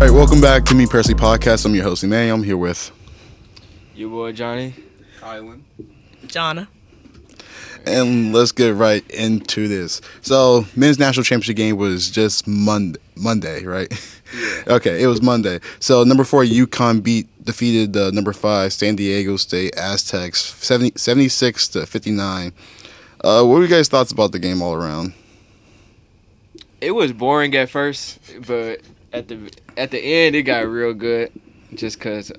All right, welcome back to Me Personally Podcast. I'm your host, Immanuel. I'm here with your boy Johnny, Kylon, Johnna. And let's get right into this. So, men's national championship game was just Monday, right? Yeah. Okay, it was Monday. So, number 4 UConn defeated the number 5 San Diego State Aztecs 76-59. What were you guys' thoughts about the game all around? It was boring at first, but at the end it got real good, just cause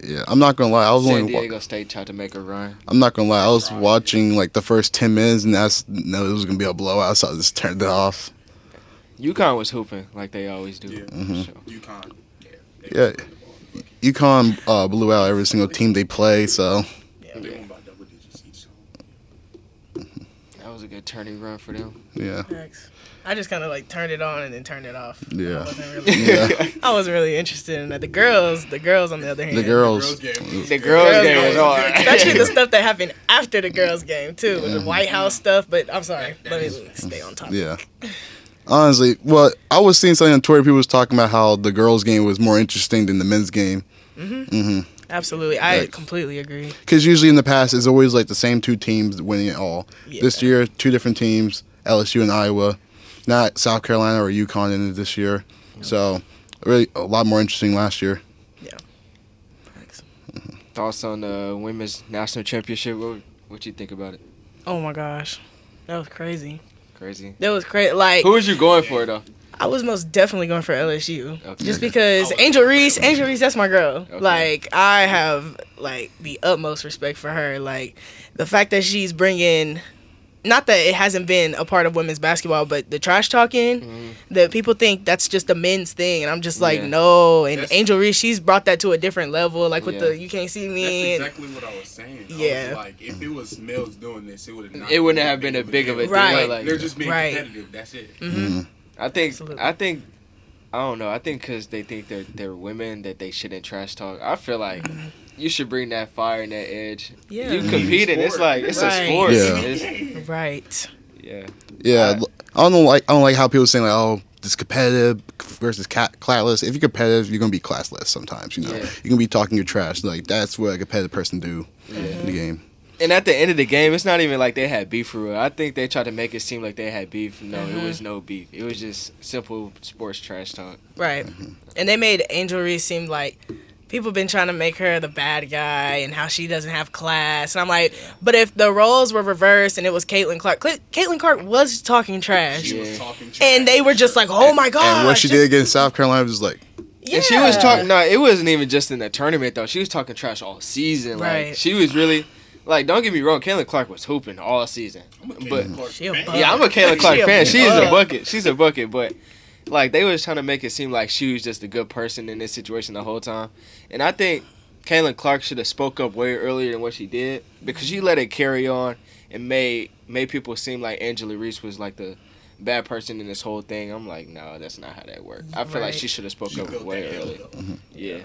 Yeah, I'm not gonna lie. San Diego State tried to make a run. I'm not gonna lie. I was watching like the first 10 minutes, and it was gonna be a blowout, so I just turned it off. UConn was hooping like they always do. Yeah, Sure. UConn. Yeah, UConn blew out every single team they play. So They won by double digits each. That was a good turning run for them. yeah, Thanks. I just kind of like turned it on and then turned it off. Yeah. I wasn't really interested in that. The girls on the other hand. the girls. The girls game was hard. Especially the stuff that happened after the girls game too, with the White House stuff. But I'm sorry, let me stay on topic. Yeah. Honestly, well, I was seeing something on Twitter. People was talking about how the girls' game was more interesting than the men's game. Absolutely, I Like- completely agree. Because usually in the past, it's always like the same 2 teams winning it all. Yeah. This year, 2 different teams, LSU and Iowa. Not South Carolina or UConn in it this year. So, really, a lot more interesting last year. Thanks. Thoughts on the women's national championship? What you think about it? Oh my gosh, that was crazy. Crazy. That was crazy. Like, Who was you going for though? I was most definitely going for LSU. Okay. Just because Angel Reese, that's my girl. Okay. Like, I have like the utmost respect for her. Like, the fact that she's bringing, not that it hasn't been a part of women's basketball, but the trash talking, that people think that's just a men's thing, and I'm just like, Yeah. no. And Angel Reese, she's brought that to a different level. Like with Yeah. the "you can't see me." That's exactly what I was saying. I Yeah. was like, if it was males doing this, it wouldn't have been a big of a thing. Right. Like, They're just being Right. competitive. That's it. I think Absolutely. I don't know. I think because they think they're women that they shouldn't trash talk. I feel like you should bring that fire and that edge. Yeah. You competing. It's like it's Right. a sport. Yeah. It's- Right. yeah. Yeah, I don't like how people saying like, oh, this competitive versus classless. If you're competitive, you're gonna be classless sometimes. You know, Yeah. you're gonna be talking your trash. Like that's what a competitive person do in the game. And at the end of the game, it's not even like they had beef for real. I think they tried to make it seem like they had beef. No, it was no beef. It was just simple sports trash talk. Right. And they made Angel Reese seem like people been trying to make her the bad guy and how she doesn't have class. And I'm like, but if the roles were reversed and it was Caitlin Clark, Caitlin Clark was talking trash. She Yeah. was talking trash. And they were just like, oh my God. And what she did against South Carolina was like, Yeah. And she was talking. No, it wasn't even just in the tournament though. She was talking trash all season. Like Right. she was really. Like, don't get me wrong, Caitlin Clark was hooping all season. I'm a But Caitlin Clark She a fan. bug. yeah, I'm a Caitlin Clark She a fan. She is a bug. bucket. She's a bucket. But like, they was trying to make it seem like she was just a good person in this situation the whole time. And I think Caitlin Clark should have spoke up way earlier than what she did because she let it carry on and made people seem like Angela Reese was like the bad person in this whole thing. I'm like, no, that's not how that worked. I feel like Right. she should have spoke She up built way that earlier. hill, Yeah.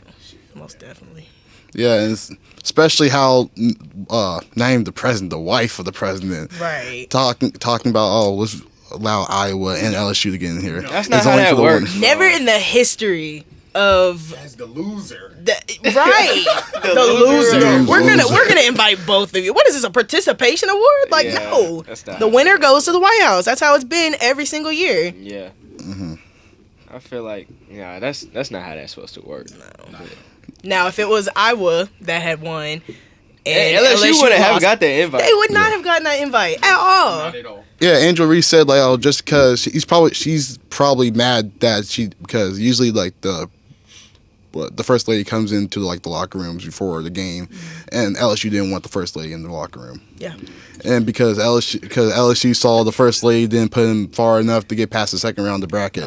Most definitely. yeah, and especially how not even the president, the wife of the president, Right. talking about, oh, let's allow Iowa and LSU to get in here. That's not It's how only that for the works. women. Never in the history of As the loser. right the loser. Loser. We're gonna invite both of you. What is this, a participation award? Like, Yeah, no, that's not the winner goes to the White House. That's how it's been every single year. Yeah. Mm-hmm. I feel like, yeah, that's not how that's supposed to work. Now, if it was Iowa that had won, and LSU wouldn't have lost, got the invite. they would not have gotten that invite at all. Not at all. Yeah, Angel Reese said like, oh, just because she's probably mad that because usually like the first lady comes into like the locker rooms before the game, and LSU didn't want the first lady in the locker room. Yeah. And because LSU saw the first lady didn't put him far enough to get past the second round of the bracket.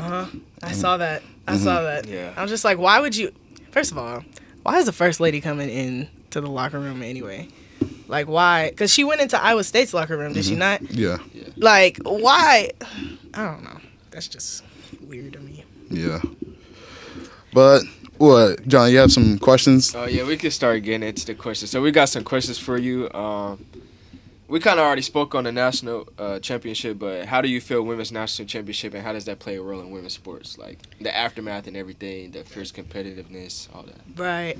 I saw that. I saw that. Yeah. I was just like, why would you? First of all, why is the first lady coming in to the locker room anyway? Like, why? Because she went into Iowa State's locker room, did she not? Yeah, Like, why? I don't know. That's just weird to me. yeah. But what, John? You have some questions? Oh yeah, we can start getting into the questions. So we got some questions for you. we kind of already spoke on the national championship, but how do you feel women's national championship, and how does that play a role in women's sports? Like the aftermath and everything, the fierce competitiveness, all that. Right.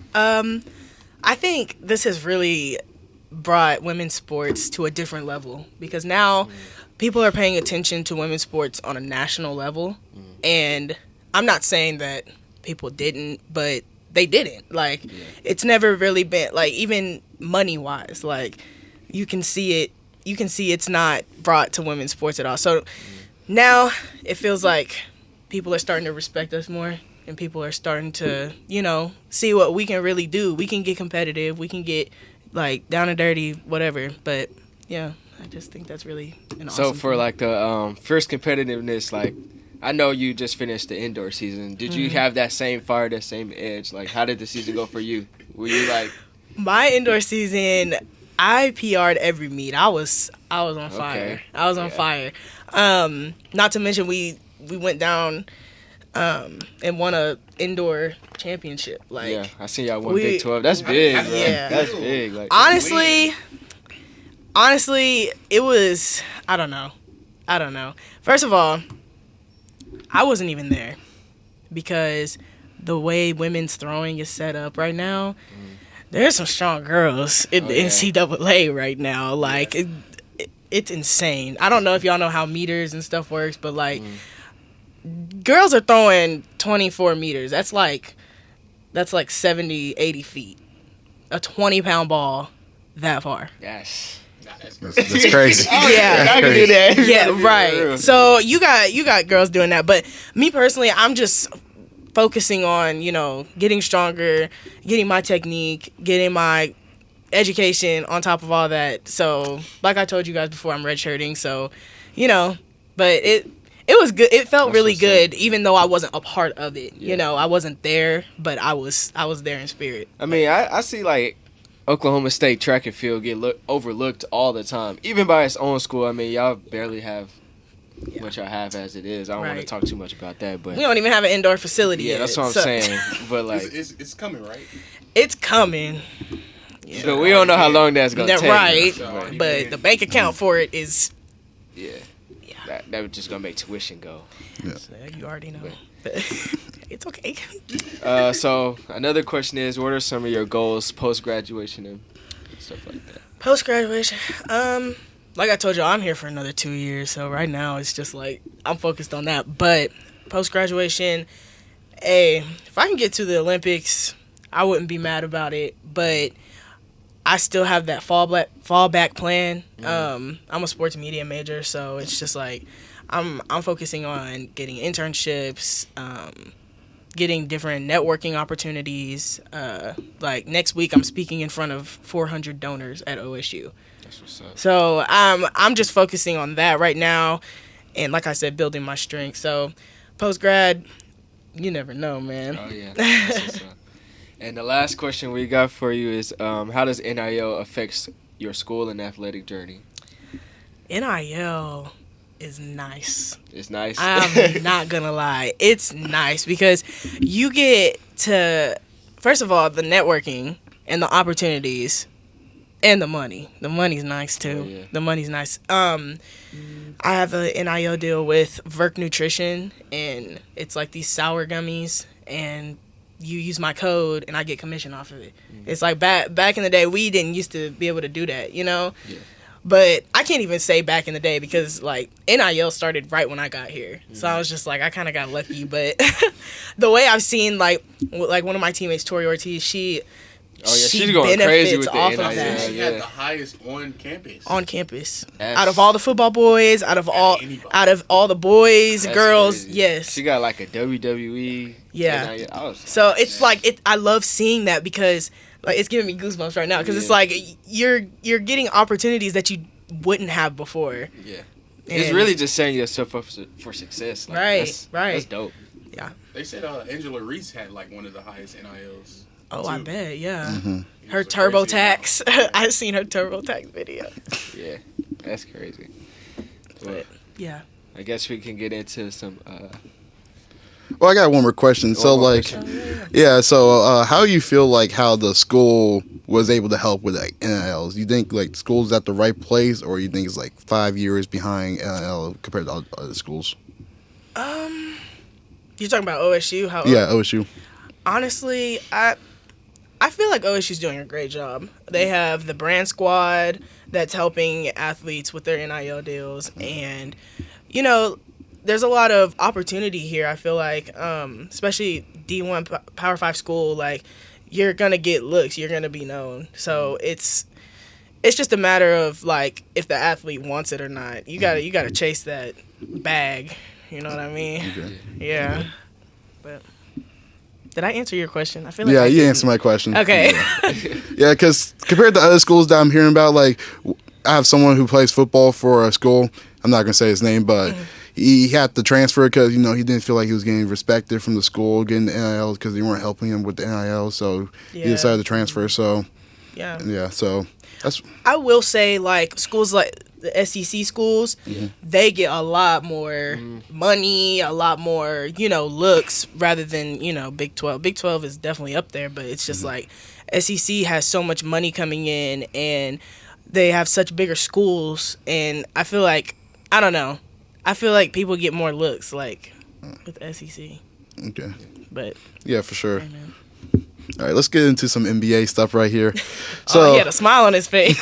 I think this has really brought women's sports to a different level because now people are paying attention to women's sports on a national level. And I'm not saying that people didn't, but they didn't. Like, it's never really been, like, even money-wise, like, you can see it. You can see it's not brought to women's sports at all. So now it feels like people are starting to respect us more, and people are starting to, you know, see what we can really do. We can get competitive. We can get, like, down and dirty, whatever. But, yeah, I just think that's really an awesome So for, thing. like, the fierce competitiveness, like, I know you just finished the indoor season. Did you have that same fire, that same edge? Like, how did the season go for you? Were you, like... My indoor season, I PR'd every meet. I was on fire. Okay. I was on fire. Not to mention we went down and won a indoor championship. Like, Yeah, I seen y'all won we- Big 12. That's big, bro. Yeah. That's big. Like, honestly, it was, I don't know. First of all, I wasn't even there because the way women's throwing is set up right now, there's some strong girls in the NCAA right now. Like, it's insane. I don't know if y'all know how meters and stuff works, but, like, girls are throwing 24 meters. That's like 70, 80 feet. A 20-pound ball that far. yes. That's crazy. Yeah. I can do that. Yeah, right. So you got girls doing that, but me personally, I'm just focusing on, you know, getting stronger, getting my technique, getting my education on top of all that. So, like I told you guys before, I'm redshirting, so, you know, but it was good. It felt That's really what's good, even though I wasn't a part of it. Yeah. You know, I wasn't there, but I was there in spirit. I mean, I see, like, Oklahoma State track and field get overlooked all the time, even by its own school. I mean, y'all barely have what y'all have as it is. I don't want to Right. talk too much about that, but We don't even have an indoor facility yeah, yet. that's what I'm so- saying. But like, It's coming, right? It's coming. Yeah. but we don't know how long that's gonna That take. right. So, But the bank account for it is, Yeah, yeah. that was just gonna make tuition go. You already know. It's okay. So another question is, what are some of your goals post graduation and stuff like that? Post graduation, like I told you, I'm here for another 2 years. So right now it's just like I'm focused on that. But post graduation, if I can get to the Olympics, I wouldn't be mad about it. But I still have that fallback plan. I'm a sports media major, so it's just like I'm focusing on getting internships, getting different networking opportunities. Like next week, I'm speaking in front of 400 donors at OSU. That's what's up. So I'm just focusing on that right now, and like I said, building my strength. So post grad, you never know, man. Oh yeah. That's what's up. And the last question we got for you is, how does NIL affect your school and athletic journey? NIL is nice. It's nice. I'm not gonna lie. It's nice because you get to, first of all, the networking and the opportunities and the money. The money's nice too. Oh, yeah. The money's nice. I have a NIL deal with Verk Nutrition, and it's like these sour gummies, and you use my code and I get commission off of it. It's like back in the day, we didn't used to be able to do that, you know? Yeah. But I can't even say back in the day because, like, NIL started right when I got here. So I was just like, I kind of got lucky. But the way I've seen, like one of my teammates, Tori Ortiz, she she's going crazy with the off NIL. of that. She Yeah. had the highest on campus. On campus. That's- Out of all the football boys, out of all the boys, That's girls, crazy. yes. She got like a WWE. Yeah. NIL. I was, So it's like I love seeing that because like it's giving me goosebumps right now because it's Yeah. like you're getting opportunities that you wouldn't have before. yeah. It's And- really just setting yourself up for success. Like, Right, right. That's dope. They said Angela Reese had like one of the highest NILs. Oh, I too. bet, yeah. Mm-hmm. Her It was a crazy TurboTax. amount. I've seen her TurboTax video. Yeah. That's crazy. But Yeah. I guess we can get into some. Well, I got one more question. So, One more like, question. yeah. So, how you feel like how the school was able to help with like NILs. You think like schools at the right place, or you think it's like 5 years behind NIL compared to other schools? You're talking about OSU? Yeah, OSU. Honestly, I feel like OSU's doing a great job. They have the brand squad that's helping athletes with their NIL deals, and there's a lot of opportunity here. I feel like, especially D1 Power 5 school, like you're gonna get looks, you're gonna be known. So it's just a matter of like if the athlete wants it or not. You gotta chase that bag. You know what I mean? Okay. Yeah. But did I answer your question? I feel like Yeah, you answered my question. Okay. Yeah, because compared to other schools that I'm hearing about, like I have someone who plays football for a school. I'm not gonna say his name, but he had to transfer because he didn't feel like he was getting respected from the school, getting the NIL because they weren't helping him with the NIL. So he decided to transfer. So yeah. So that's. I will say like schools like the SEC schools, they get a lot more money, a lot more looks rather than Big 12. Big 12 is definitely up there, but it's just like SEC has so much money coming in and they have such bigger schools, and I feel like I don't know. I feel like people get more looks like with SEC. Okay. But yeah, for sure. hey, man. All right, let's get into some NBA stuff right here. So He had a smile on his face.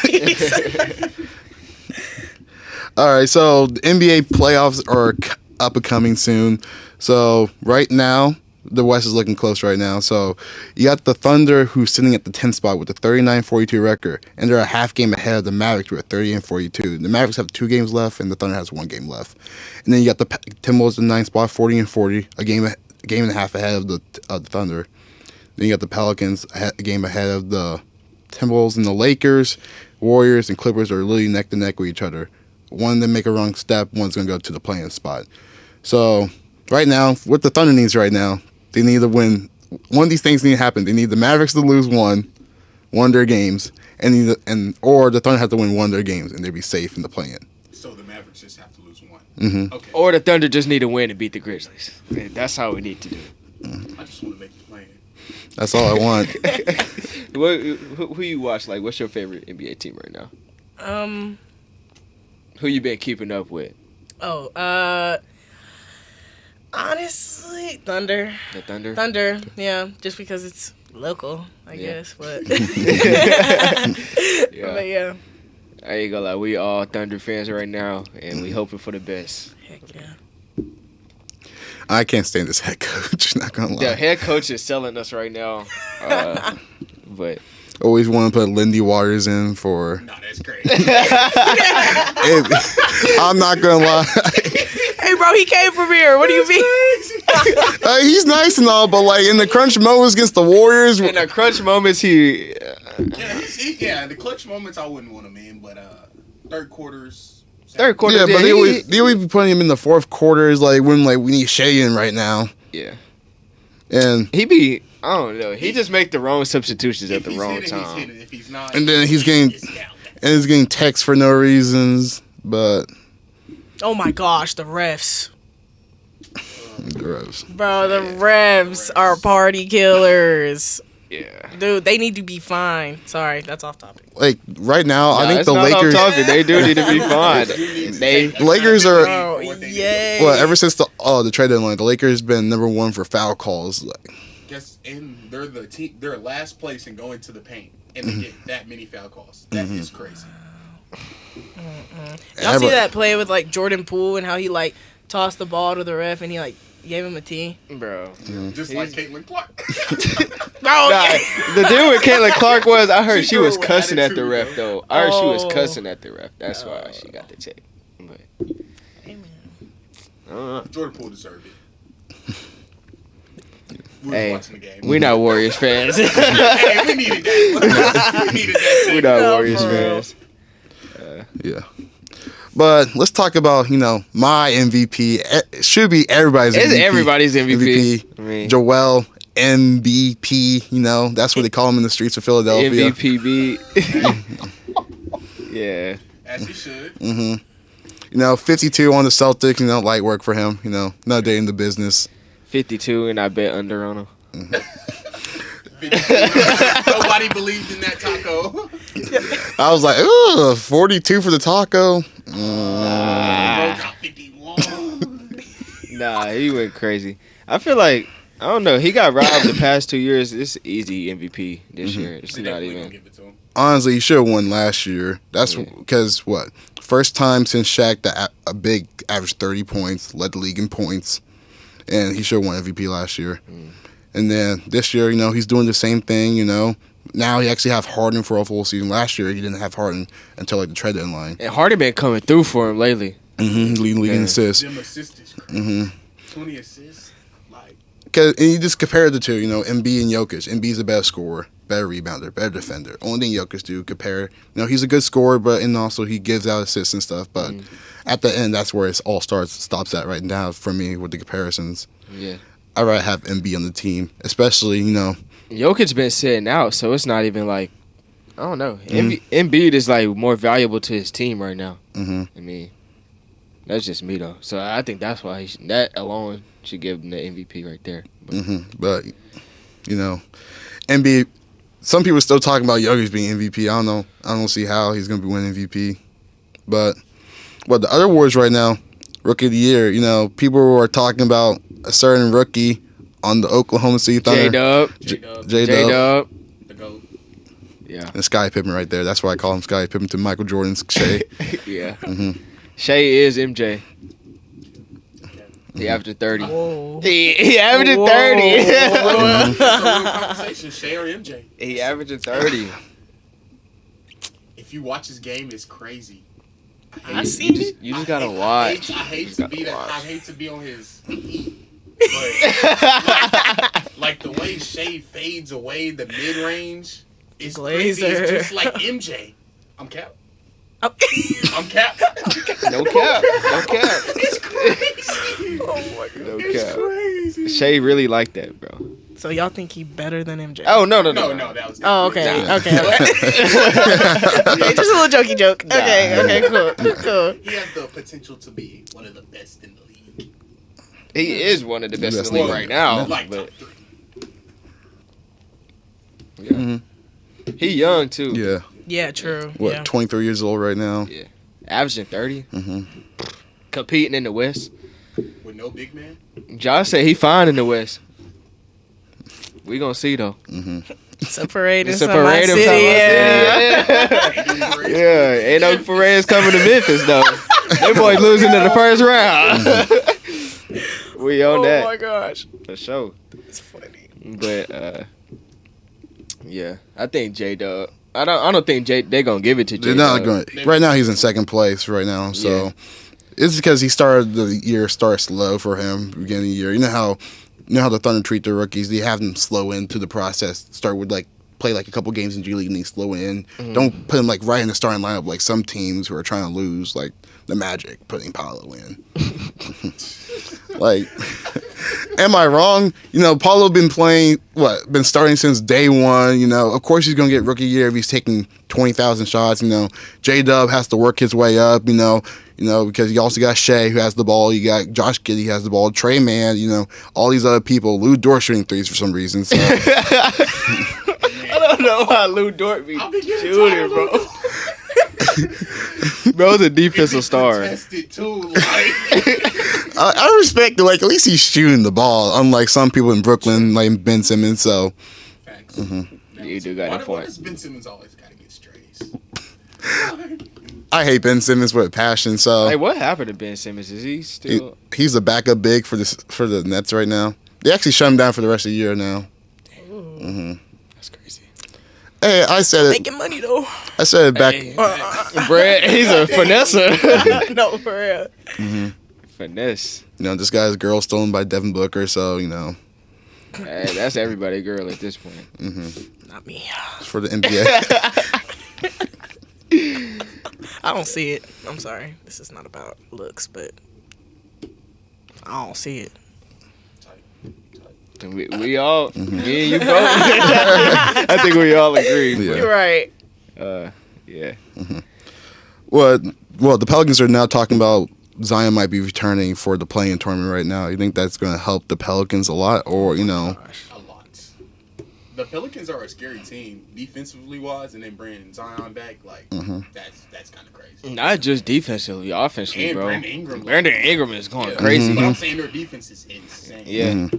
all right, so the NBA playoffs are up and coming soon. So right now, the West is looking close right now. So you got the Thunder, who's sitting at the 10th spot with a 39-42 record, and they're a half game ahead of the Mavericks with 30-42. The Mavericks have 2 games left, and the Thunder has 1 game left. And then you got the Timberwolves in the 9th spot, 40-40, a game and a half ahead of the Thunder. Then you got the Pelicans a game ahead of the Timberwolves, and the Lakers, Warriors, and Clippers are literally neck to neck with each other. One of them make a wrong step, one's going to go to the play-in spot. So right now, what the Thunder needs right now, they need to win. One of these things need to happen. They need the Mavericks to lose one of their games, or the Thunder have to win one of their games, and they'd be safe in the play-in. So the Mavericks just have to lose one. Mm-hmm. Okay. Or the Thunder just need to win and beat the Grizzlies. That's how we need to do it. I just want to make the play-in. That's all I want. Who you watch? Like, what's your favorite NBA team right now? Who you been keeping up with? Honestly, Thunder. The Thunder? Thunder, yeah, just because it's local, I guess, but Yeah. but yeah. I ain't gonna lie, we all Thunder fans right now, and we hoping for the best. Heck yeah. I can't stand this head coach, not going to lie. The head coach is selling us right now, but Always want to put Lindy Waters in for... No, that's crazy. I'm not going to lie. Hey, bro, he came from here. What do you mean? He's nice and all, but like in the crunch moments against the Warriors... in the crunch moments, he... the clutch moments I wouldn't want him in, but third quarters. Third quarter, Yeah, but they always be putting him in the fourth quarters, like when we need Shea in right now. Yeah. And He be... I don't know. He just make the wrong substitutions at If the he's wrong hitting, time. he's hitting. If he's not, and then he's getting texts for no reasons, but... Oh my gosh, the refs. Gross. Bro, the refs are party killers. Yeah. Dude, they need to be fined. Sorry, that's off topic. Like right now, I think it's the not Lakers... off topic. They do need to be fined. the Lakers are... Oh, yay. Well, ever since the trade deadline, the Lakers been number 1 for foul calls. Like, Guess, and they're the team. They're last place in going to the paint, and they get that many foul calls. That is crazy. Y'all see that play with like Jordan Poole and how he like tossed the ball to the ref and he like gave him a tee? Bro. Just like Caitlin Clark. Bro, The deal with Caitlin Clark was, I heard she was She cussing at the attitude, ref, man. though. I heard she was Oh. cussing at the ref. That's why she got the check. But, Jordan Poole deserved it. We were hey, watching the game. we're not Warriors fans. Hey, we needed that. We needed that. We're not No, Warriors for real. fans. yeah. But let's talk about, my MVP. It should be everybody's It's MVP. everybody's MVP. I mean, Joel MVP, that's what they call him in the streets of Philadelphia. MVPB. Yeah. As he should. 52 on the Celtics, light work for him, another day in the business. 52, and I bet under on him. Nobody believed in that taco. I was like, ugh, 42 for the taco. Bro dropped 51. Nah, he went crazy. I feel like I don't know. He got robbed the past 2 years. It's easy MVP this year. It's They not definitely gonna even. give it to him. Honestly, he should have won last year. That's because what? First time since Shaq that a big average 30 points, led the league in points, and he should have won MVP last year. And then this year, he's doing the same thing. Now he actually have Harden for a full season. Last year he didn't have Harden until like the trade deadline. And Harden been coming through for him lately. Leading league in assists. Them assists is crazy. 20 assists. Like, And you just compare the two, Embiid and Jokic. Embiid's the best scorer, better rebounder, better defender. Only thing Jokic do compare. He's a good scorer, and also he gives out assists and stuff. But at the end, that's where it all stops at right now for me with the comparisons. Yeah. I'd rather have Embiid on the team, especially, Jokic been sitting out, so it's not even like I don't know. Embiid is like more valuable to his team right now. I mean, that's just me though. So I think that's why that alone should give him the MVP right there. But, Embiid, some people are still talking about Jokic being MVP. I don't know. I don't see how he's going to be winning MVP. But, the other awards right now, Rookie of the Year, people are talking about a certain rookie on the Oklahoma City Thunder. J-Dub. J-Dub. the GOAT. Yeah. And Sky Pippen right there. That's why I call him Sky Pippen to Michael Jordan's Shea. Yeah. Shea is MJ. He averaged 30. Whoa. He averaged Whoa. 30. Conversation, Shea or MJ. He averaged 30. If you watch his game, it's crazy. I seen it. You just gotta I watch. hate You to gotta be that. watch. I hate to be on his heat. But like the way Shea fades away the mid range is crazy. It's Glazer. just like MJ. I'm cap. Oh. I'm cap. No cap. No cap. It's crazy. Oh my god. No It's cap. crazy. Shea really like that, bro. So y'all think he better than MJ? Oh, no. No, that was. Oh, okay. Nah. Okay. Okay, just a little jokey joke. Okay, cool. He has the potential to be one of the best in the league. He is one of the best in the Well, league right now. Like But top 3. yeah. He young, too. Yeah. Yeah, true. What, Yeah. 23 years old right now? Yeah. Averaging 30. Competing in the West. With no big man. Josh said he fine in the West. We gonna see, though. It's a parade in It's a Sunlight parade in City. Sunlight Yeah. Yeah, ain't no parades coming to Memphis, though. They boys losing in the first round. We on Oh that. my gosh. For sure. It's funny. But, yeah, I think J-Dub. I don't think they gonna give it to They're J-Dub. not going. Right now, he's in second place right now. So Yeah. it's because he started the year slow for him beginning of the year. You know how the Thunder treat their rookies. They have them slow into the process. Start with play a couple games in G League and they slow in. Don't put him right in the starting lineup like some teams who are trying to lose, like the Magic putting Paolo in. Am I wrong? Paulo been been starting since day one. Of course he's gonna get rookie year if he's taking 20,000 shots. J-Dub has to work his way up. Because you also got Shea who has the ball. You got Josh Giddey has the ball. Trey Mann. All these other people. Lou Dort shooting threes for some reason. So. I don't know why Lou Dort be I'll be getting shooting, tired of bro. Lou. Bro's a defensive star. Contested too, I respect at least he's shooting the ball, unlike some people in Brooklyn, like Ben Simmons. So Facts. You do got a Why point. does Ben Simmons always gotta get strays? I hate Ben Simmons with passion. So Hey, what happened to Ben Simmons? Is he still? he's a backup big for the Nets right now. They actually shut him down for the rest of the year now. That's crazy. Hey, I said it. Making money though. I said it back. Hey, Brad, he's a finesser. No, for real. Finesse. This guy's girl stolen by Devin Booker. So Hey, that's everybody girl at this point. Not me. it's for the NBA. I don't see it. I'm sorry. This is not about looks, but I don't see it. We all, me and you both. I think we all agree. Yeah. You're right. Yeah. Well, the Pelicans are now talking about Zion might be returning for the play-in tournament right now. You think that's going to help the Pelicans a lot, or A lot. The Pelicans are a scary team, defensively wise, and then bringing Zion back, like that's kind of crazy. Not just defensively, offensively, And bro. Brandon Ingram is going Yeah. crazy. But I'm saying their defense is insane. Yeah.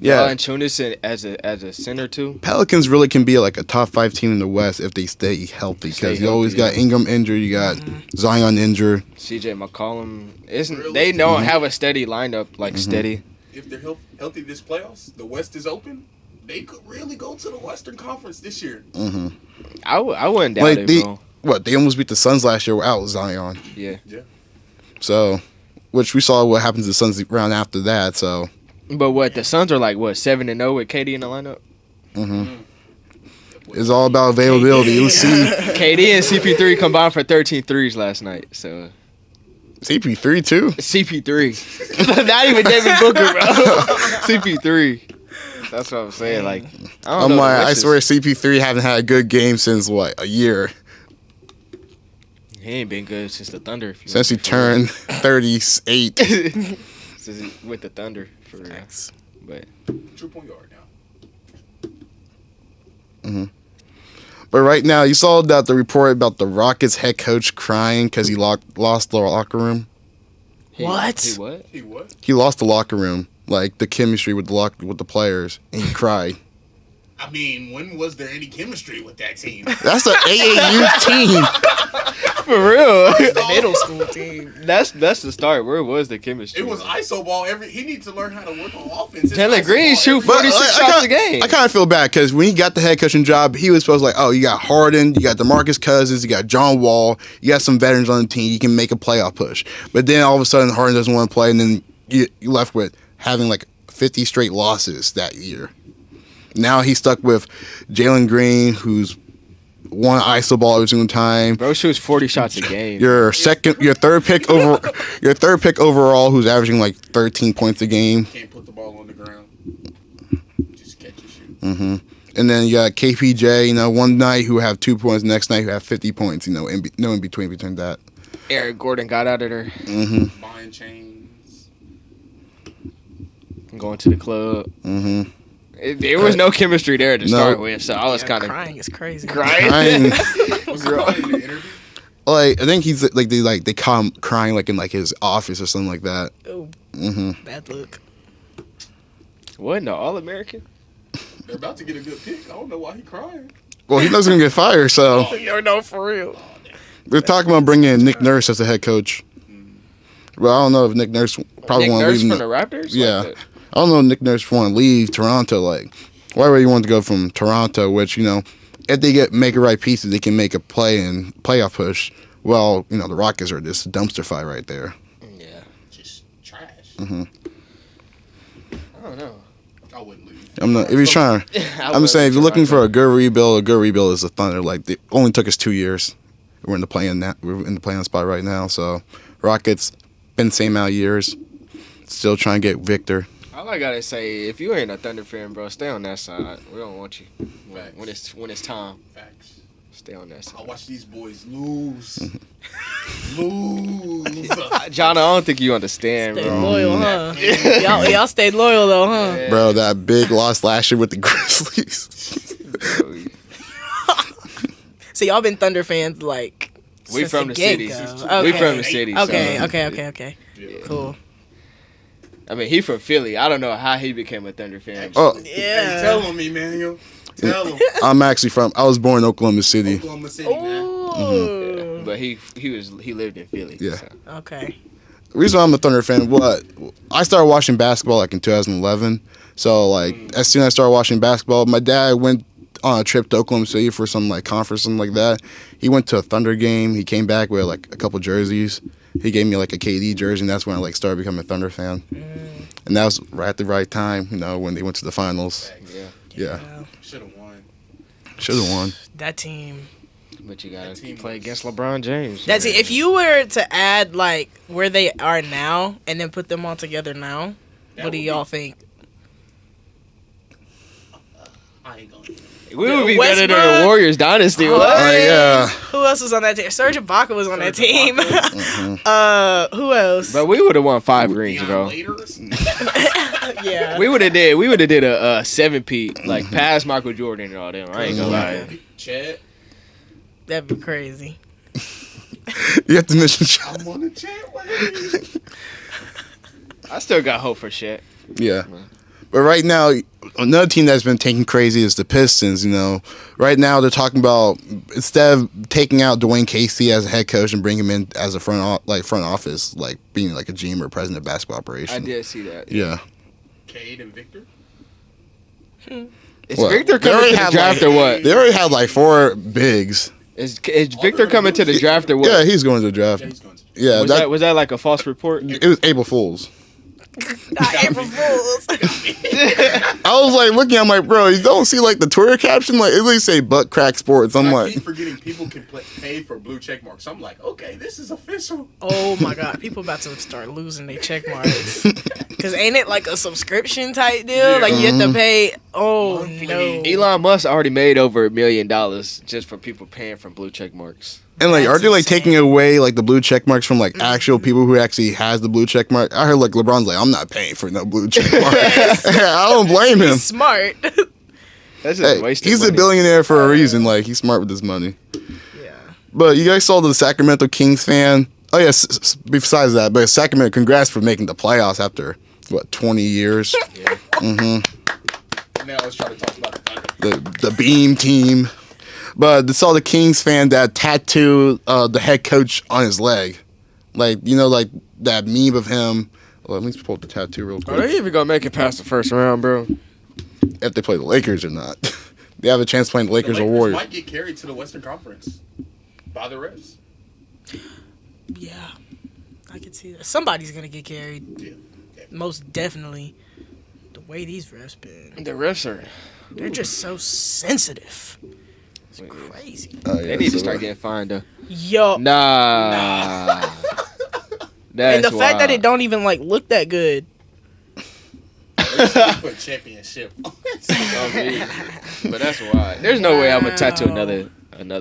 Yeah. Valanciunas as a center too. Pelicans really can be like a top 5 team in the West if they stay healthy. Because you always got Ingram injured, you got Zion injured. CJ McCollum isn't. Really? They don't have a steady lineup, like steady. If they're healthy this playoffs, the West is open. They could really go to the Western Conference this year. I wouldn't doubt Like it, they, bro. they almost beat the Suns last year without Zion. Yeah. So, which we saw what happens to the Suns round after that. So, But what the Suns are like? What 7-0 with KD in the lineup? it's all about availability. Let's see. KD and CP3 combined for 13 threes last night. So CP3 too. CP3, not even David Booker, bro. CP3. That's what I'm saying. Like, I don't know. I swear CP3 haven't had a good game since what, a year? He ain't been good since the Thunder. Since he turned 38. With the Thunder, for real. But True point guard now. But right now, you saw that the report about the Rockets head coach crying because he lost the locker room. What? He what? He what? He lost the locker room, like the chemistry with the players, and he cried. I mean, when was there any chemistry with that team? That's an AAU team. For real. Middle school team. That's the start. Where was the chemistry? It was ISO ball. He needs to learn how to work on offense. It's Taylor ISO Green ball shoot every- 46 shots a game. I kind of feel bad because when he got the head coaching job, he was supposed to like, oh, you got Harden, you got DeMarcus Cousins, you got John Wall, you got some veterans on the team, you can make a playoff push. But then all of a sudden, Harden doesn't want to play, and then you left with having like 50 straight losses that year. Now he's stuck with Jalen Green, who's won ISO ball every single time. Bro shoots 40 shots a game. Your third pick overall, who's averaging like 13 points a game. Can't put the ball on the ground. Just catch and shoot. And then you got KPJ, one night who have 2 points, next night who have 50 points, no in between that. Eric Gordon got out of there. Buying chains. Going to the club. There was no chemistry there to start with, so I was kind of Crying is crazy. Crying. Was he crying in the interview? Like, I think he's they caught him crying like in like his office or something like that. Oh, bad look. What? No, All-American? They're about to get a good pick. I don't know why he crying. Well, he knows he's gonna get fired, so No, for real. they're talking about bringing in Nick Nurse as the head coach. Well, I don't know if Nick Nurse probably Nick want to Nurse leave. from the Raptors? Yeah. Like I don't know if Nick Nurse want to leave Toronto. Like, why would you want to go from Toronto, which, if they make the right pieces, they can make a playoff push. Well, the Rockets are this dumpster fire right there. yeah. Just trash. I don't know. I wouldn't leave. I'm not. If you're trying, I'm saying if you're looking for a good rebuild is the Thunder. Like, it only took us 2 years. We're in the playing spot right now. So, Rockets been the same amount of years, still trying to get Victor. All I gotta say, if you ain't a Thunder fan, bro, stay on that side. We don't want you when it's time. Facts. Stay on that I side. watch these boys lose. lose. John, I don't think you understand, Stayed bro. loyal, huh? y'all stayed loyal though, huh? Yeah. Bro, that big loss last year with the Grizzlies. So y'all been Thunder fans like We since from the city. get-go. We Okay. from the city. so- Okay. Yeah. Cool. I mean, he from Philly. I don't know how he became a Thunder fan. Oh, Hey, tell him, Immanuel. Tell him. I was born in Oklahoma City. Oklahoma City, man. Ooh. But he lived in Philly. Yeah. so. Okay. The reason why I'm a Thunder fan, I started watching basketball like in 2011. So like as soon as I started watching basketball, my dad went on a trip to Oklahoma City for some like conference, something like that. He went to a Thunder game. He came back with like a couple jerseys. He gave me like a KD jersey, and that's when I like started becoming a Thunder fan. And that was right at the right time, when they went to the finals. Yeah, Should have won. should have won. That team. But you gotta That team play was- against LeBron James. That's it. If you were to add like where they are now and then put them all together now, what do y'all think? I ain't going. we would be Westbrook. better than the Warriors dynasty. Oh, What? yeah. Who else was on that team? Serge Ibaka was on that Serge team. Ibaka. Who else? But we would have won 5 rings, Deion bro. Waiters? Yeah. We would have did a 7-peat like past Michael Jordan and all them. I ain't gonna lie. Chad. That'd be crazy. You have to mention Chad. I'm on the Chad wave. I still got hope for shit. Yeah. But right now, another team that's been taking crazy is the Pistons. You know, right now they're talking about instead of taking out Dwayne Casey as a head coach and bring him in as a front office, like being like a GM or president of basketball operation. I did see that. Yeah. Cade and Victor. Is What? Victor They coming already to the had, draft like- or what? They already had like 4 bigs. Is Victor coming to the draft or what? Yeah, he's going to the draft. Yeah, he's going to. Yeah, Was that like a false report? it was April Fool's. Not April Fools. I was like looking at my bro. You don't see like the Twitter caption, like it really say butt crack sports. I'm I like, keep forgetting people can pay for blue check marks. I'm like, okay, this is official. Oh my god, people about to start losing their check marks. Cause ain't it like a subscription type deal? Yeah. Like you have to pay. Oh Monthly. no. Elon Musk already made over $1 million just for people paying for blue check marks. and like, That's are they like insane. taking away like the blue check marks from like actual people who actually has the blue check mark? I heard like LeBron's like, I'm not paying for no blue check mark. I don't blame him. He's smart. That's just Hey, wasted he's money. a billionaire for a reason. Like he's smart with his money. Yeah. But you guys saw the Sacramento Kings fan. Oh yeah. Besides that, but Sacramento, congrats for making the playoffs after what 20 years. Now let's try to talk about the Thunder. The Beam team. But saw the Kings fan that tattooed the head coach on his leg, like you know, like that meme of him. Well, let me pull up the tattoo real Are quick. they even gonna make it past the first round, bro? If they play the Lakers or not, they have a chance playing the The Lakers or Lakers Warriors. might get carried to the Western Conference by the refs. Yeah. I can see that. Somebody's gonna get carried. Yeah. Most definitely. The way these refs been, The refs are. they're just so sensitive. It's Wait, crazy. Oh, yeah, They need to so, start getting fined though. Yo. Nah. That's And the fact that wild. it don't even like look that good. They put championship. But that's wild. There's no way I'm gonna tattoo another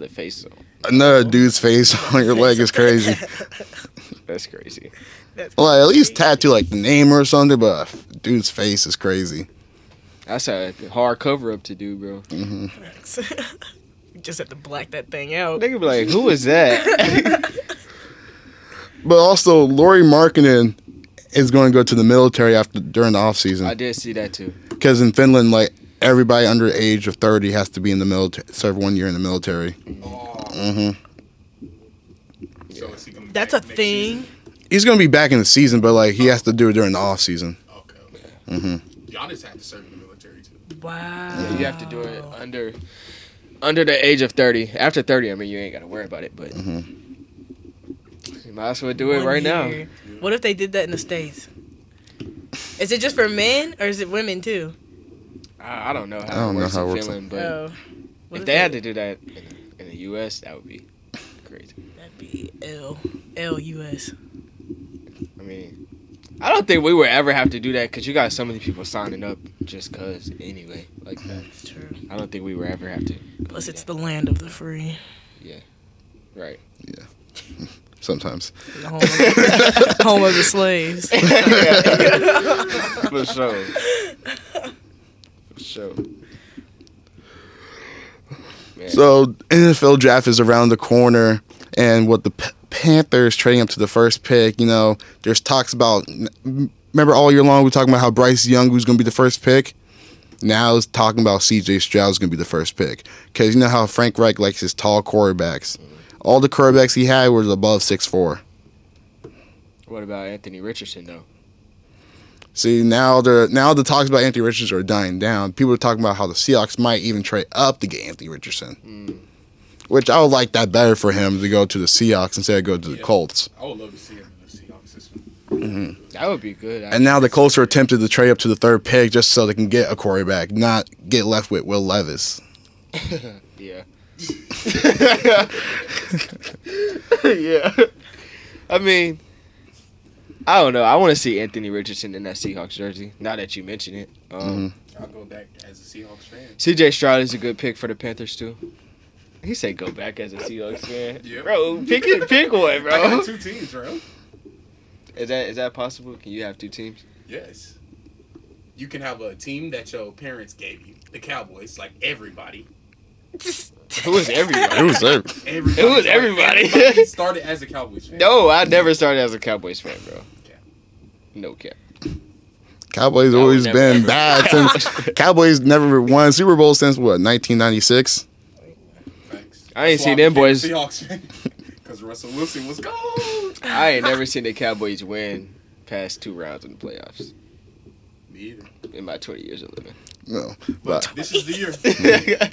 face. another dude's face on your leg is crazy. That's crazy. Well, at least tattoo like the name or something, but a dude's face is crazy. That's a hard cover up to do, bro. You just have to black that thing out. Nigga be like, who is that? But also, Laurie Markkinen is going to go to the military during the off I season did see that too. because in Finland, like everybody under the age of 30 has to be in the military, serve 1 year in the military. Oh, so is he gonna be That's back a next thing. season? He's going to be back in the season, but like he has to do it during the off season. Okay. Giannis had to serve in the military too. Wow. Yeah, you have to do it under the age of 30. After 30, I mean, you ain't got to worry about it, but you might as well do it 1 right now. year. What if they did that in the States? Is it just for men or is it women too? I don't know I how don't it know works how it in works. Finland, but Oh. What if if they had to do that in the U.S., that would be crazy. That'd be LUS. I mean, I don't think we would ever have to do that because you got so many people signing up just because anyway. Like that. True. I don't think we would ever have to. Plus, it's the land of the free. Right. Sometimes. The home of, home of the slaves. For sure. For sure. Man. So NFL draft is around the corner, and with the Panthers trading up to the first pick, you know, there's talks about. Remember all year long we were talking about how Bryce Young was going to be the first pick. Now it's talking about C.J. Stroud's going to be the first pick because you know how Frank Reich likes his tall quarterbacks. All the quarterbacks he had were above 6'4". What about Anthony Richardson though? See, now the talks about Anthony Richardson are dying down. People are talking about how the Seahawks might even trade up to get Anthony Richardson. Which I would like that better for him to go to the Seahawks instead of go to the Colts. I would love to see him in the Seahawks system. That would be good. And now the Colts are attempted to trade up to the third pick just so they can get a quarterback, not get left with Will Levis. Yeah. Yeah. I mean, I don't know. I want to see Anthony Richardson in that Seahawks jersey. Now that you mention it, I'll go back as a Seahawks fan. C.J. Stroud is a good pick for the Panthers too. He said, "Go back as a Seahawks fan." Yep. Bro, pick one, I bro. got 2 teams, bro. Is that possible? Can you have 2 teams? Yes. you can have a team that your parents gave you, the Cowboys, like everybody. Who was everybody? It was there. Everybody. It was everybody. Everybody started as a Cowboys fan. No, I never started as a Cowboys fan, bro. Cap. No cap. Cowboys That always would been never- bad since Cowboys never won Super Bowl since what 1996. Facts. I ain't That's why seen them became a boys. Seahawks fan. Because Russell Wilson was gone. I ain't never seen the Cowboys win past 2 rounds in the playoffs Me either. in my 20 years of living. No, But but this is the year.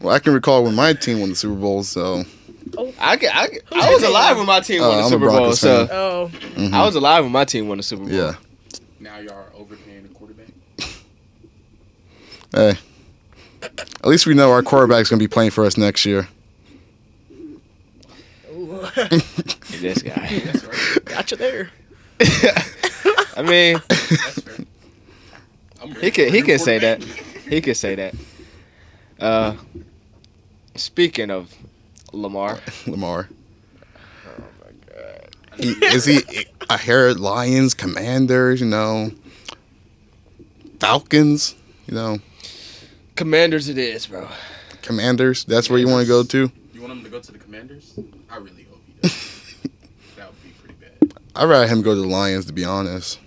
well, I can recall when my team won the Super Bowl. So I was alive when my team won the I'm a Super Bowl, Broncos so fan. Oh, mhm. I was alive when my team won the Super Bowl. yeah. Now y'all are overpaying the quarterback. Hey, at least we know our quarterback's gonna be playing for us next year. ooh. This guy. That's right. Got you there. I mean, That's fair. I'm ready he for a new can say that. quarterback. He can say that. Speaking of Lamar. Lamar. Oh my god. Is he a hair Lions, Commanders? You know, Falcons. You know, Commanders it is, bro. Commanders. That's where you want to go to. You want him to go to the Commanders? I really hope he does. That would be pretty bad. I'd rather him go to the Lions, to be honest.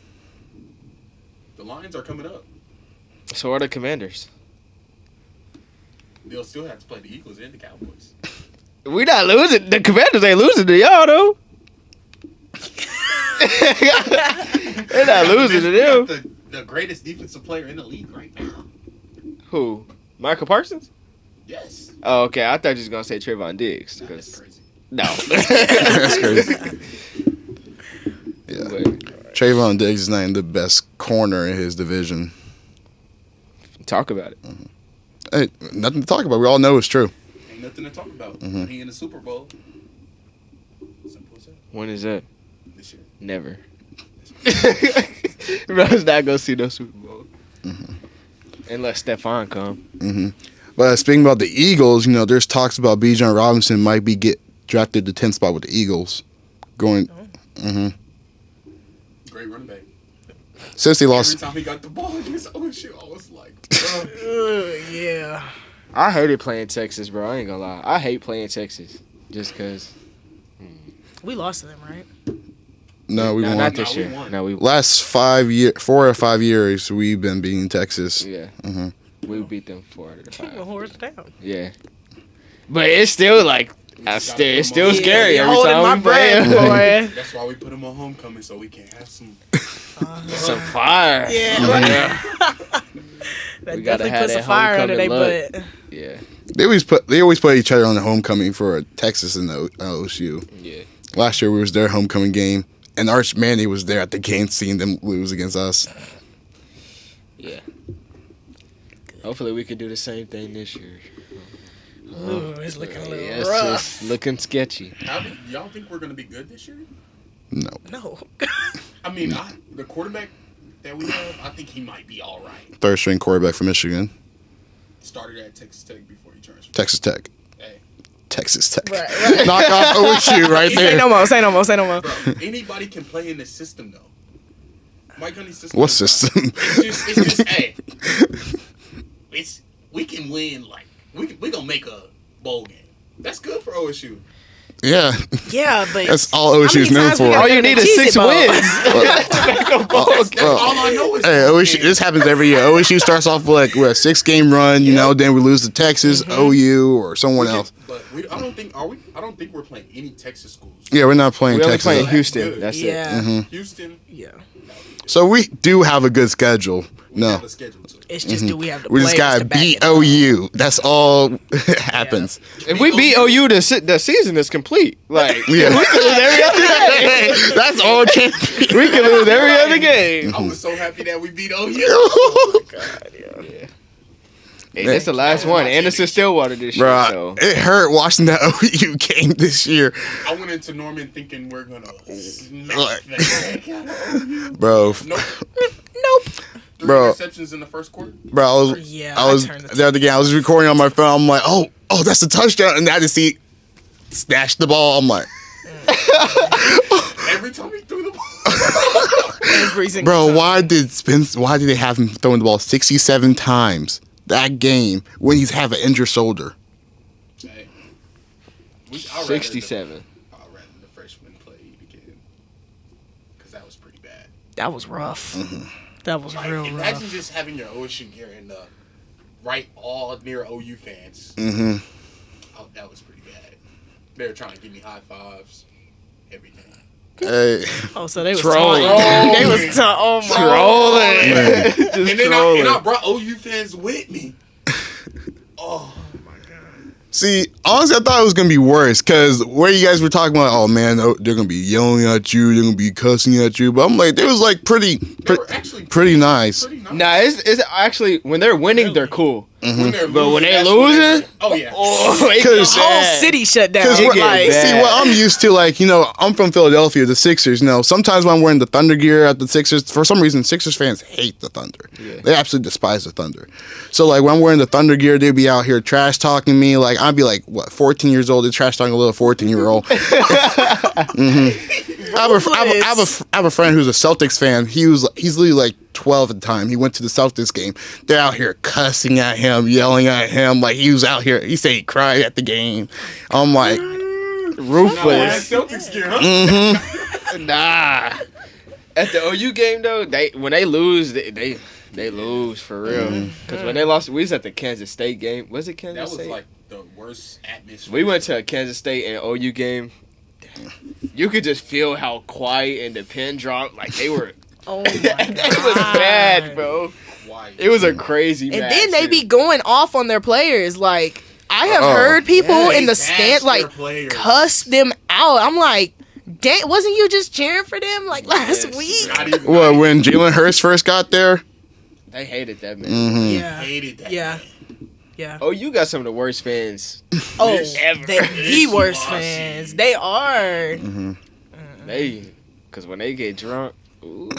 The Lions are coming up. So are the Commanders. They'll still have to play the Eagles and the Cowboys. We not losing. The Commanders ain't losing to y'all though. They're not losing to We got them. the greatest defensive player in the league right now. Who? Michael Parsons? Yes. Oh, okay. I thought you was gonna say Trayvon Diggs. Nah, that's 'cause- crazy. No. That's crazy. Yeah. Wait, Trayvon Diggs is not in the best corner in his division. talk about it. Hey, nothing to talk about. We all know it's true. Ain't nothing to talk about. Mhm. He in the Super Bowl. Simple as that. When is that? This year. Never. Bro's not gonna see no Super Bowl unless Stephon come. hmm But speaking about the Eagles, you know, there's talks about Bijan Robinson might be get drafted the 10th spot with the Eagles. Going. hmm Great running back. Since they Every lost. time he got the ball against OSU, I was like, Yeah. I hated playing Texas, bro. I ain't gonna lie. I hate playing Texas just cause. We lost to them, right? No, we No, won. not this No, we year. won. No, we. Last 4 or 5 years, we've been beating Texas. Yeah, hmm we beat them 4 out of the Keep 5. my horse down. Yeah, but it's still like it's still scary Yeah, every holding time my we play breath, 'em. boy. that's why we put him on homecoming so we can have some. Some fire. Yeah. That We gotta definitely have puts a that fire under their homecoming butt. Yeah, They always put each other on the homecoming for Texas and the OSU. yeah. Last year, we was their homecoming game, and Arch Manny was there at the game seeing them lose against us. Yeah. Hopefully we can do the same thing this year. Ooh, it's looking a little Yeah, it's rough. just looking sketchy. Y'all think we're gonna be good this year? No. No. I mean, the quarterback that we have, I think he might be all right. Third string quarterback from Michigan. Started at Texas Tech before he transferred. Texas Tech. Hey, Texas Tech. Right, right. Knock off OSU right Say there. no more. Say no more. Say no more. bro, anybody can play in this system though. Mike Gundy's system. What is not- system? It's just hey. We can win like we gonna make a bowl game. That's good for OSU. Yeah. Yeah, but That's all how OSU's many known times we for. gotta All go you to need the is 6 Cheez-It Bowl? wins to make a bowl. That's all I know is Hey, bowl OSU. games. This happens every year. OSU starts off with like a 6-game run, you know. Then we lose to Texas, OU, or someone else. But I don't think we're playing any Texas schools. Yeah, we're not playing We only Texas. playing That's Houston. good. That's it. Yeah. hmm Houston. Yeah. So we do have a good schedule. We No, have a schedule too. It's just do we have the we just players gotta to back beat it up? OU. That's all happens. If we beat OU, the season is complete. Like Yeah. we can lose every other game. That's all. We can lose every other game. I was so happy that we beat OU. Yeah. Hey, that's the last one. Anderson Stillwater this year. Bro, So it hurt watching that OU game this year, I went into Norman thinking we're gonna smack Like- the heck out of OU. bro. Nope. Nope. 3 Bro. interceptions in the first quarter. Bro, Yeah, I was turned the other game. I was recording on my phone. I'm like, oh, that's a touchdown, and I just see snatch the ball. I'm like, Every time he threw the ball. every single Bro, time. why did they have him throwing the ball 67 times that game when he's have an injured shoulder? Hey, 67. I'd rather the freshman play again because that was pretty bad. That was rough. Mm-hmm. That was real Imagine rough. just having your OSU gear and right all near OU fans. Mm-hmm. Oh, that was pretty bad. They were trying to give me high fives, everything. Hey. Oh, so they was Trolling. taunting. They was oh my Trolling. Man. Just And then trolling. I brought OU fans with me. Oh. See, honestly, I thought it was gonna be worse because where you guys were talking about, oh man, they're gonna be yelling at you, they're gonna be cussing at you, but I'm like, they was like pretty nice. Pretty nice. Nah, it's actually when they're winning, they're cool. When they're But when they're that's losing, oh yeah. oh, it Cause- gets The whole bad. city shut down. Because It get Like, bad. see, what I'm used to, like, I'm from Philadelphia, the Sixers. Sometimes when I'm wearing the Thunder gear at the Sixers, for some reason, Sixers fans hate the Thunder. Yeah. They absolutely despise the Thunder. So, like, when I'm wearing the Thunder gear, they'd be out here trash talking me. Like, I'd be like, what, 14 years old? They're trash talking a little 14-year-old. I have a friend who's a Celtics fan. He's literally like 12 at the time. He went to the Celtics game. They're out here cussing at him, yelling at him. Like, he was out here. He said he cried at the game. I'm like, Ruthless. Celtics gear, huh? Nah. At the OU game though, when they lose, they lose for real. Because when they lost, we was at the Kansas State game. Was it Kansas That was State? like the worst atmosphere. We went to a Kansas State and OU game. You could just feel how quiet and the pin dropped. Like they were. oh my That God. was bad, bro. Quiet. It was a crazy. And match, then they be dude. going off on their players. Like, I have Oh. heard people Yeah, in the they stand, bashed like, their players. cuss them out. I'm like, dang, wasn't you just cheering for them, like, last Yes. week? Not even. what, when Jalen Hurst first got there? They hated that man. Mm-hmm. Yeah. hated that. Yeah. man. Yeah. Oh, you got some of the worst fans. Oh, ever. they, the It's worst bossy. fans. They are. Because when they get drunk, ooh.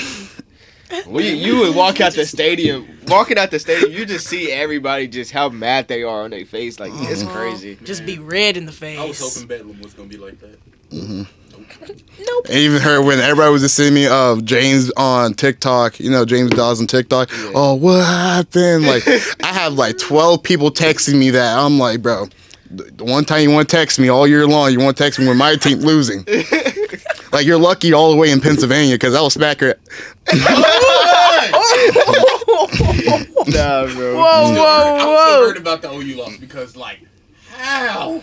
You would walk out the stadium. Walking out the stadium, you just see everybody just how mad they are on their face. Like, it's crazy. Just be red in the face. I was hoping Bedlam was gonna be like that. Nope. I even heard when everybody was just sending me James on TikTok, James Dawes on TikTok. Yeah. Oh, what happened? Like, I have like 12 people texting me that. I'm like, bro, the one time you want to text me all year long, you want to text me when my team losing. Like, you're lucky all the way in Pennsylvania because I was smack her. Nah, bro. Whoa, I'm still whoa, hurt about the OU loss because, like, how?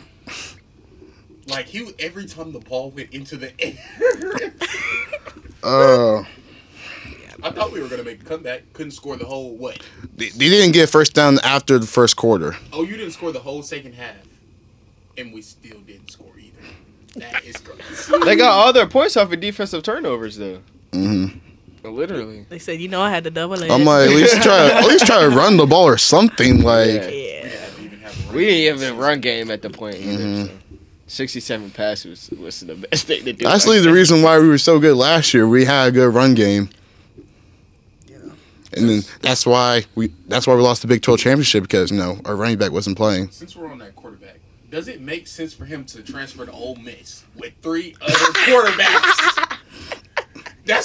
Like, every time the ball went into the air, Oh. I thought we were gonna make a comeback. Couldn't score the whole what? They didn't get first down after the first quarter. Oh, you didn't score the whole second half, and we still didn't score either. That is crazy. They got all their points off of defensive turnovers, though. Mm-hmm. Literally. They said, I had to double it. I'm like, at least try to run the ball or something. Like, Yeah. yeah. didn't even have a We didn't run even game. run game at the point either. Mhm. So. 67 passes was the best thing to do. actually, the reason why we were so good last year, we had a good run game. And then that's why we lost the Big 12 championship because our running back wasn't playing. Since we're on that quarterback, does it make sense for him to transfer to Ole Miss with 3 other quarterbacks?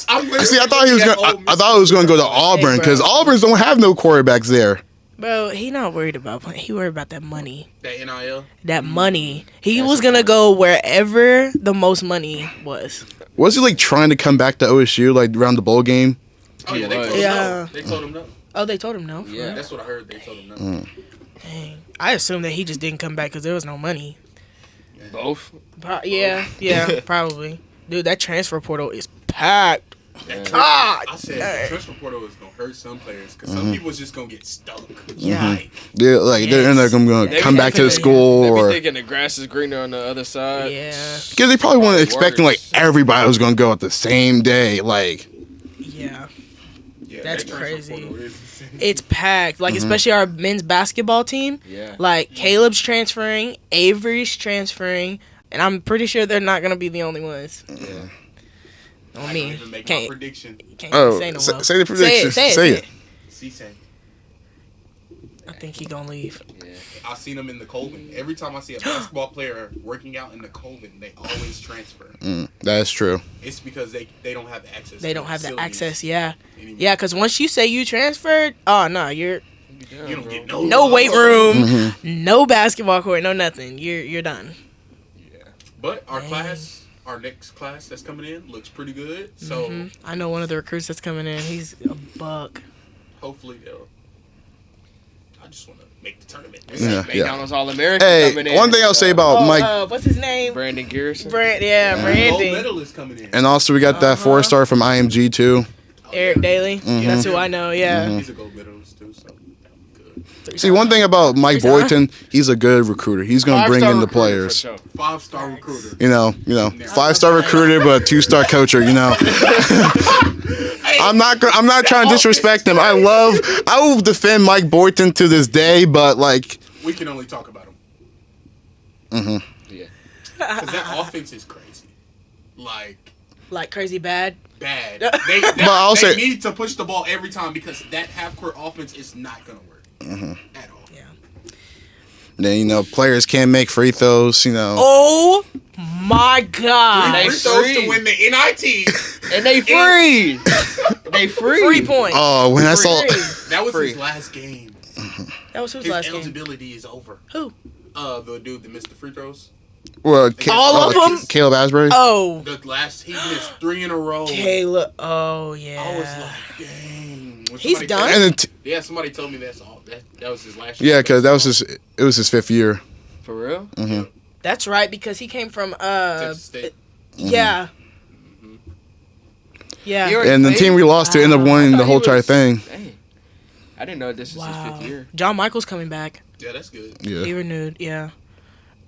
I'm literally See, I thought he was looking going. at Ole I Miss thought he was going to go to quarterback. Auburn because bro. Auburn's don't have no quarterbacks there. Bro, he not worried about playing. He worried about that money. That NIL. That money. He That's was going to okay. go wherever the most money was. Was he like trying to come back to OSU like around the bowl game? Oh yeah, He they was. told him Yeah. no. They told him no. Oh, they told him no? Yeah. That's what I heard. They told him no. Dang. I assumed that he just didn't come back because there was no money. Both. Yeah, probably. Dude, that transfer portal is packed. That God I said dang. the transfer portal was gonna hurt some players because some people was just gonna get stuck. Yeah. Like, They're like they're Yes. going to They come be back to the thinking- school They be or thinking the grass is greener on the other side. Yeah. because they probably weren't expecting like Worse. everybody was going to go at the same day. Like, Yeah. yeah, That's that transfer crazy. portal is insane. It's packed. Like, especially our men's basketball team. Yeah. Like, Caleb's transferring, Avery's transferring, and I'm pretty sure they're not going to be the only ones. Yeah. On I me. can't even make my Can't prediction. say no more. say the prediction. Say it. Say it. C-Say. I think he gonna leave. Yeah. I've seen him in the Colvin. Every time I see a basketball player working out in the Colvin, they always transfer. That is true. It's because they don't have access. They don't have the facilities access. Yeah, anymore. yeah. Because once you say you transferred, oh no, you're You don't get no weight room, no basketball court, no nothing. You're done. Yeah. But our class, our next class that's coming in looks pretty good. So I know one of the recruits that's coming in. He's a buck. hopefully they'll. I just want to make the tournament. Yeah. McDonald's All-American Hey, coming in. one thing I'll say about Mike, What's his name? Brandon Garrison. Gold Brandon. medalist coming in. and also we got that 4-star from IMG too. Eric Daly. That's who I know. Yeah. He's a gold medalist too. So good. See, one thing about Mike Boynton, he's a good recruiter. He's gonna bring in the players. 5-star recruiter. You know, 5-star recruiter, but 2-star coacher. You know, I'm not trying to disrespect him. I will defend Mike Boynton to this day, but like, We can only talk about him. Yeah. Because that offense is crazy. Like crazy bad. Bad. I'll They say- need to push the ball every time because that half-court offense is not going to work at all. Yeah. then players can't make free throws. Oh my God. They Free throws free. to win the NIT. And they free. They free. 3 points. Oh, when I saw, That was Free. his last game. That was whose His last game? eligibility is over. Who? The dude that missed the free throws. well, All of them? Caleb Asbury. Oh, He missed 3 in a row. Caleb. Oh yeah. I was like, dang. When He's somebody done? told- And Yeah, somebody told me that's all. That was his last year. yeah, because it was his 5th year. For real? That's right because he came from Texas State. yeah. Yeah. He already And the played? team we lost to ended up winning the whole entire thing. Dang. I didn't know this was his 5th year. John Michael's coming back. Yeah, that's good. Yeah. He renewed. Yeah.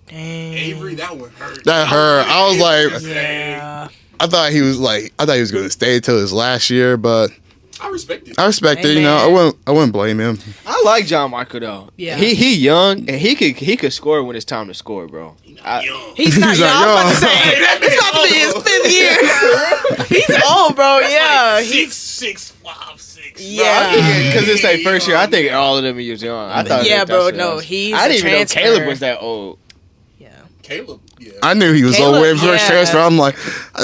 Dang. Avery, that one hurt. That hurt. I was like, Yeah. I thought he was going to stay till his last year, but I respect it. I respect it. Hey, man. I wouldn't blame him. I like John Michael though. Yeah. He young and he could score when it's time to score, bro. He's not He's young. not I was about to young. say. It's about to be his 5th year. He's old, bro. Yeah. He's 6'5", 6". yeah. Because it's their first year. I think all of them was young. I thought Yeah, that- bro. that's- No, he's I a didn't even know transfer. Caleb was that old. Yeah. Caleb, yeah. I knew he was Caleb, old when first yeah. transfer. I'm like,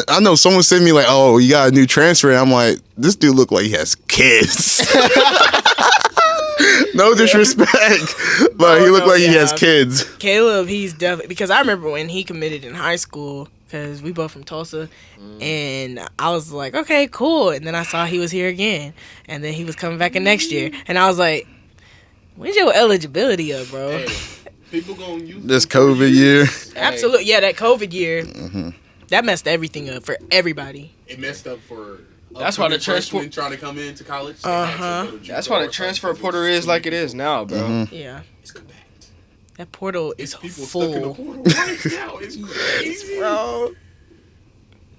I know someone sent me like, oh, you got a new transfer. And I'm like, this dude look like he has kids. No disrespect, but he looked like he has kids. Caleb, he's definitely because I remember when he committed in high school because we both from Tulsa, and I was like, okay, cool. And then I saw he was here again, and then he was coming back in next year, and I was like, when's your eligibility up, bro? Hey, people gonna use This them for COVID years. year. Absolutely, yeah, that COVID year, that messed everything up for everybody. It messed up for. That's why the upcoming transfer- freshmen trying to come into college. They had to go to That's why the G4 transfer because portal it's is like it is now, bro. Yeah, It's compact. that portal is People stuck in the full, portal right now. It's crazy. bro.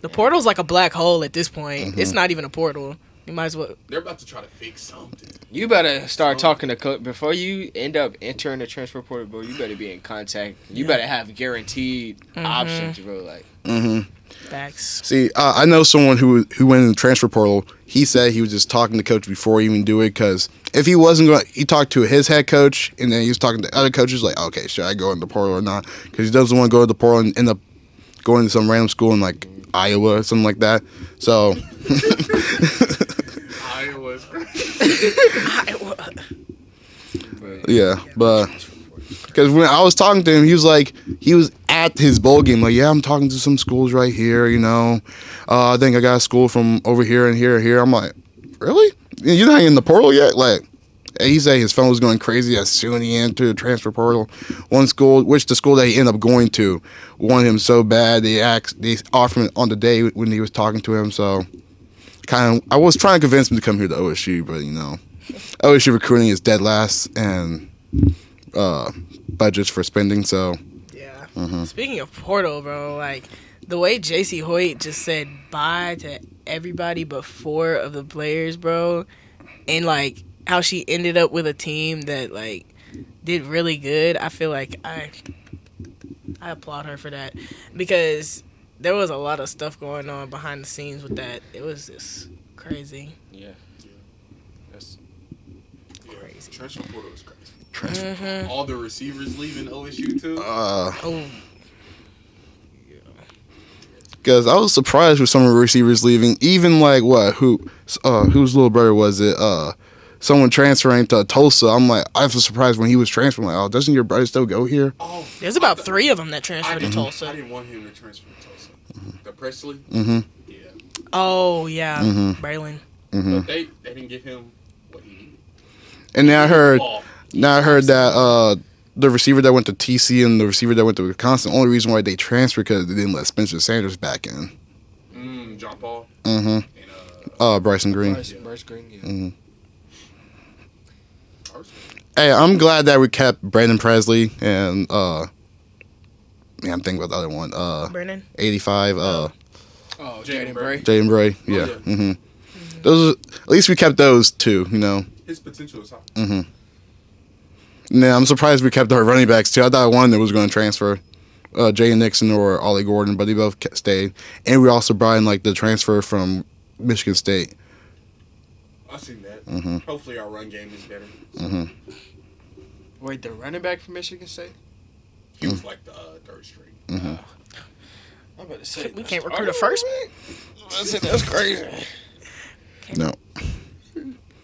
The portal's like a black hole at this point. It's not even a portal. You might as well. They're about to try to fix something. You better start talking to coach before you end up entering the transfer portal, bro. You better be in contact. You better have guaranteed options, bro. Like, Facts. See, I know someone who went in the transfer portal. He said he was just talking to coach before he even do it because if he wasn't going, he talked to his head coach and then he was talking to other coaches like, okay, should I go in the portal or not? Because he doesn't want to go to the portal and end up going to some random school in like Iowa or something like that. So, Iowa's yeah, but because when I was talking to him, he was like, he was at his bowl game, like, yeah, I'm talking to some schools right here, I think I got a school from over here and here and here. I'm like, really? You're not in the portal yet? Like, he said his phone was going crazy as soon as he entered the transfer portal. One school, which the school that he ended up going to, wanted him so bad, they offered him on the day when he was talking to him, so I was trying to convince him to come here to OSU, but OSU recruiting is dead last and budgets for spending. So Yeah. Speaking of portal, bro, like the way JC Hoyt just said bye to everybody but 4 of the players, bro, and like how she ended up with a team that like did really good. I feel like I applaud her for that because there was a lot of stuff going on behind the scenes with that. It was just crazy. yeah. That's Crazy. Transfer portal is crazy. transfer. All the receivers leaving OSU too. Oh, Because I was surprised with some of the receivers leaving. Even like whose little brother was it? Someone transferring to Tulsa. I'm like, I was surprised when he was transferring. Like, oh, doesn't your brother still go here? Oh, there's about 3 of them that transferred to Tulsa. I didn't want him to transfer to Tulsa. The Presley. Mm-hmm. Yeah. Oh yeah, Braylon. Mm-hmm. But they didn't give him what he needed. And then I heard Oh, that the receiver that went to TC and the receiver that went to Wisconsin, the only reason why they transferred because they didn't let Spencer Sanders back in. John Paul. Mm-hmm. And Bryson Green. Bryce Green, yeah. Mm-hmm. Hey, I'm glad that we kept Brandon Presley and I'm thinking about the other one. Brennan. 85. Jaden Bray. Jaden Bray. Yeah. yeah. Mm-hmm. Those at least we kept those two. You know. His potential is high. Mm-hmm. Yeah, I'm surprised we kept our running backs too. I thought one that was going to transfer, Jay Nixon or Ollie Gordon, but they both stayed. And we also brought in like the transfer from Michigan State. I've seen that. Mm-hmm. Hopefully our run game is better. Mm-hmm. Wait, the running back from Michigan State? He was like the third string. Mm-hmm. I'm about to say We can't recruit a first. That's crazy. No,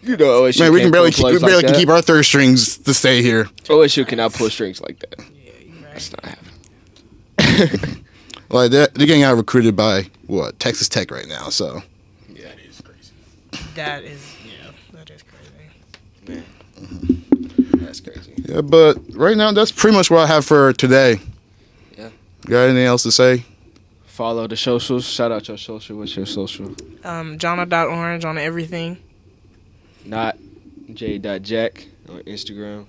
You know, OSU man, we can can't barely pull plugs keep our third strings to stay here. OSU cannot pull strings like that. Yeah, you're right. That's not happening. Like they're getting out recruited by Texas Tech right now. So Yeah, that is crazy. That is crazy. Man. That's crazy. yeah, but right now that's pretty much what I have for today. Yeah. You got anything else to say? Follow the socials. Shout out your social. What's your social? Johnna.Orange on everything. Not J.Jack on Instagram.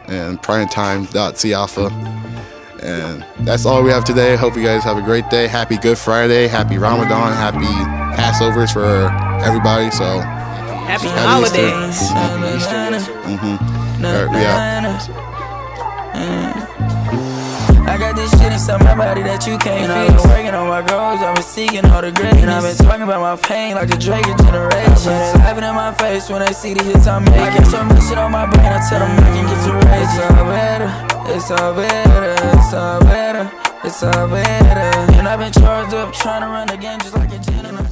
And primetime.Ciafa. And that's all we have today. Hope you guys have a great day. Happy Good Friday. Happy Ramadan. Happy Passovers for everybody. So Happy Happy holidays. all right, we out. I got this shit inside my body that you can't feel. I've been working on my goals, I've been seeking all the greatness. And I've been talking about my pain like a Drake generation. They laughing in my face when they see the hits I'm making. I got so much shit on my brain, I tell them I can get to rest. It's all better, it's all better, it's all better, it's all better. And I've been charged up trying to run the game just like a gentleman.